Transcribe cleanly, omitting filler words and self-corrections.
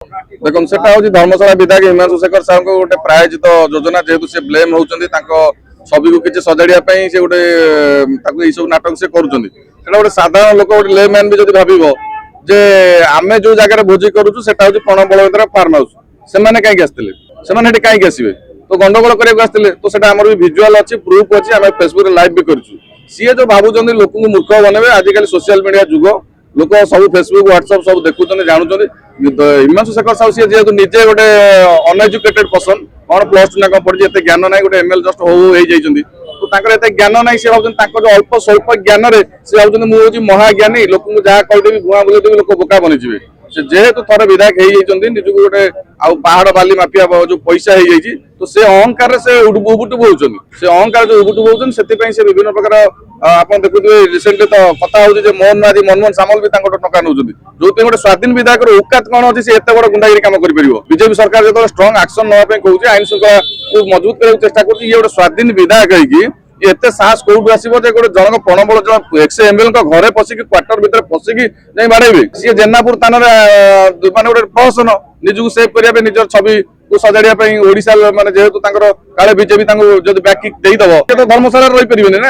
देखो सेटा हूँ धर्मशाला विधायक हिमांशु शेखर साहू को गोटे प्रायोजित योजना जेहेतु से ब्लेम होती छवि को किसी सजाड़िया से गोटे सब नाटक से करुँच गोटे साधारण लोक गोटे लेमैन भी जब भाव जे आम जो जगह भोजी करूँ से पण बलभद्र फार्म हाउस से कहीं आसते कहीं आसवे तो गंडगोल करने आसते तो सेटा आमर भी भिजुआल अच्छी प्रूफ अच्छी आम फेसबुक लाइव भी करूँ सी जो भावुं लोक मूर्ख बनबे आजिकल सोशल मीडिया जुग लोक सब फेसबुक व्हाट्सएप सब देखुं जानूँ हिमांशु शेखर साहू सी जेहतु निजे गोटे अनएजुकेटेड पर्सन कौन प्लस टू ना कौन पढ़ी एत ज्ञान ना गोटे एमएल जस्ट हो तो एत ज्ञान ना सी भाव अल्प स्वल्प ज्ञान से भाव मुझे महाज्ञानी लोक जहाँ कहीदेवी भुआ बुलेदेवी लोक बोका बनीजे से जेहेतु थर विधायक निजक गोटे पहाड़ बाली माफिया जो पैसा हो जाए तो से अहंकार से उबुटुब होती से अहंकार जो उबुटुब होती से विभिन्न प्रकार आप देखुए रिसेंटली तो कथा हो मोहन माझी मनमोहन सामल भी टका नौ जो गोटे स्वाधीन विधायक औकात कौन अच्छी एत बड़ गुंडागिरी काम कर बीजेपी सरकार जो स्ट्रंग एक्शन नापी कहूँ आईन श्रृंखला को मजबूत करने चेष्टा कर स्वाधीन विधायक एते साहस कौटू आसो गोटे जनक प्रणबल जन एक्स एमएल घरे पशिकी क्वार्टर भितर पशिकी नहीं बाड़े सी जेनापुर थाना माने गोटे प्रहसन निजक सेव करने निजर छवि को सजाड़िया ओडिशा माने जेहेतु काले बीजेपी जब बैक किक देदेव तो धर्मशाला रही पारे ना।